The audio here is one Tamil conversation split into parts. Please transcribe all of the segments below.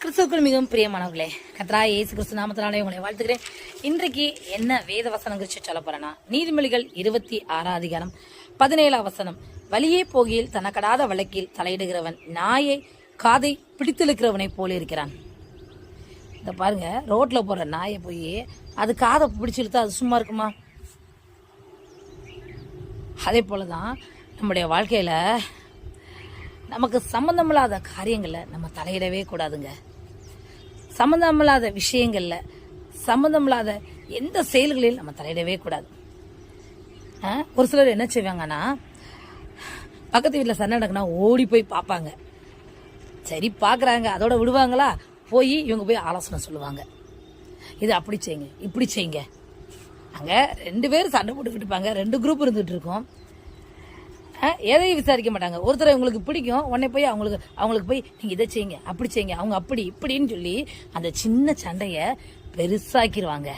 கிறிஸ்துவுக்குள் மிகவும் பிரியமானவர்களே, கர்த்தராகிய இயேசு கிறிஸ்து நாமத்தினாலே உங்களை வாழ்த்துக்கிறேன். இன்றைக்கு என்ன வேத வசனம் குறித்து சொல்ல போறேன்னா, நீதிமொழிகள் 26 அதிகாரம் 17 வசனம். வழியே போகையில் தனக்கடாத வழக்கில் தலையிடுகிறவன் நாயை காதை பிடித்திருக்கிறவனை போல இருக்கிறான். இந்த பாருங்க, ரோட்ல போற நாயை போய் அது காதை பிடிச்சிருத்தா அது சும்மா இருக்குமா? அதே போலதான் நம்முடைய வாழ்க்கையில நமக்கு சம்பந்தமில்லாத காரியங்கள்ல நம்ம தலையிடவே கூடாதுங்க. சம்பந்தமில்லாத விஷயங்கள்ல, சம்பந்தமில்லாத எந்த செயல்களில் நம்ம தலையிடவே கூடாது. ஒரு சிலர் என்ன செய்வாங்கன்னா, பக்கத்து வீட்டில் சண்டை நடக்குன்னா ஓடி போய் பார்ப்பாங்க. சரி பார்க்குறாங்க, அதோட விடுவாங்களா? போய் இவங்க போய் ஆலோசனை சொல்லுவாங்க. இது அப்படி செய்யுங்க, இப்படி செய்யுங்க. அங்கே 2 பேரும் சண்டை போட்டுக்கிட்டு இருப்பாங்க, 2 குரூப் இருந்துகிட்டு இருக்கோம். எதையும் விசாரிக்க மாட்டாங்க. ஒருத்தர் உங்களுக்கு பிடிக்கும், உடனே போய் அவங்களுக்கு போய் நீங்கள் இதை செய்யுங்க, அப்படி செய்யுங்க, அவங்க அப்படி இப்படின்னு சொல்லி அந்த சின்ன சண்டையை பெருசாக்கிடுவாங்க.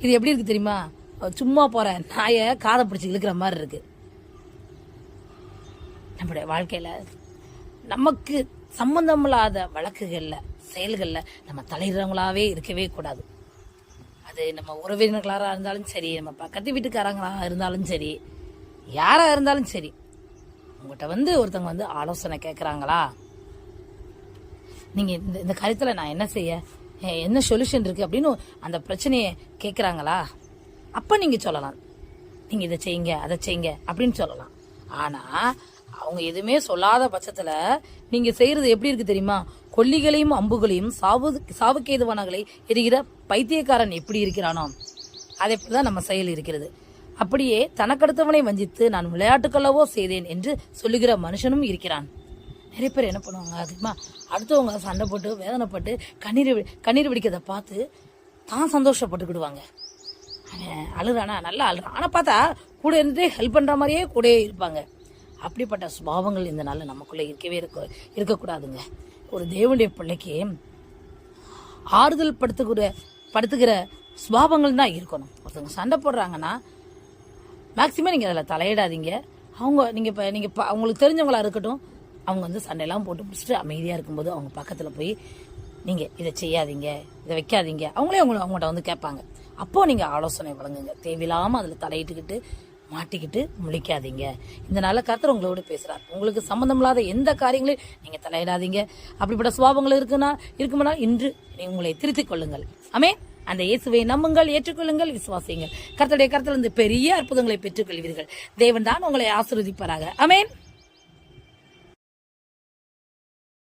இது எப்படி இருக்கு தெரியுமா? சும்மா போற நாயை காதை பிடிச்சி இழுக்கிற மாதிரி இருக்கு. நம்முடைய வாழ்க்கையில நமக்கு சம்பந்தமில்லாத வழக்குகள்ல, செயல்கள்ல நம்ம தலையிடுறவங்களாவே இருக்கவே கூடாது. அது நம்ம உறவினர்களாக இருந்தாலும் சரி, நம்ம பக்கத்து வீட்டுக்காரங்களாக இருந்தாலும் சரி, யாரா இருந்தாலும் சரி, உங்கள்கிட்ட ஒருத்தவங்க ஆலோசனை கேட்குறாங்களா, நீங்க இந்த காரியத்தில் நான் என்ன செய்ய, என்ன சொல்யூஷன் இருக்கு அப்படின்னு அந்த பிரச்சனையை கேட்குறாங்களா, அப்ப நீங்க சொல்லலாம், நீங்க இதை செய்யுங்க, அதை செய்யுங்க அப்படின்னு சொல்லலாம். ஆனா அவங்க எதுவுமே சொல்லாத பட்சத்துல நீங்க செய்யறது எப்படி இருக்கு தெரியுமா? கொல்லிகளையும் அம்புகளையும் சாவுக்கேதுவானகளை எரிகிற பைத்தியக்காரன் எப்படி இருக்கிறானோ அதே போலதான் நம்ம செயல் இருக்கிறது. அப்படியே தனக்கடுத்தவனை வஞ்சித்து நான் விளையாட்டுக்கல்லவோ செய்தேன் என்று சொல்லுகிற மனுஷனும் இருக்கிறான். நிறைய பேர் என்ன பண்ணுவாங்க தெரியுமா? அடுத்தவங்க சண்டை போட்டு வேதனைப்பட்டு கண்ணீர் வெடிக்கிறத பார்த்து தான் சந்தோஷப்பட்டுக்கிடுவாங்க. அழுறானா, நல்லா அழுறான், ஆனா பார்த்தா கூட இருந்துட்டு ஹெல்ப் பண்ற மாதிரியே கூட இருப்பாங்க. அப்படிப்பட்ட சுபாவங்கள் இந்த நாள் நமக்குள்ள இருக்கக்கூடாதுங்க. ஒரு தேவனுடைய பிள்ளைக்கு ஆறுதல் படுத்துகிற சுபாவங்கள் தான் இருக்கணும். ஒருத்தவங்க சண்டை போடுறாங்கன்னா மேக்சிமம் நீங்கள் அதில் தலையிடாதீங்க. அவங்களுக்கு தெரிஞ்சவங்களா இருக்கட்டும், அவங்க சண்டையெல்லாம் போட்டு முடிச்சுட்டு அமைதியாக இருக்கும்போது அவங்க பக்கத்தில் போய் நீங்கள் இதை செய்யாதீங்க, இதை வைக்காதீங்க, அவங்கள்ட்ட கேட்பாங்க. அப்போது நீங்கள் ஆலோசனை வழங்குங்க. தேவையில்லாமல் அதில் தலையிட்டுக்கிட்டு மாட்டிக்கிட்டு முழிக்காதீங்க. இந்த நாளில் கர்த்தர் உங்களோட பேசுகிறார். உங்களுக்கு சம்பந்தமில்லாத எந்த காரியங்களையும் நீங்கள் தலையிடாதீங்க. அப்படிப்பட்ட சுபாவங்கள் இருக்குமானால் இன்று உங்களை திருத்திக் கொள்ளுங்கள். ஆமே. அந்த இயேசுவை நம்புங்கள், ஏற்றுக்கொள்ளுங்கள், விசுவாசியுங்கள். கர்த்தருடைய கர்த்தரிலிருந்து பெரிய அற்புதங்களை பெற்றுக்கொள்வீர்கள். தேவன் தான் உங்களை ஆசீர்வதிப்பாராக. ஆமென்.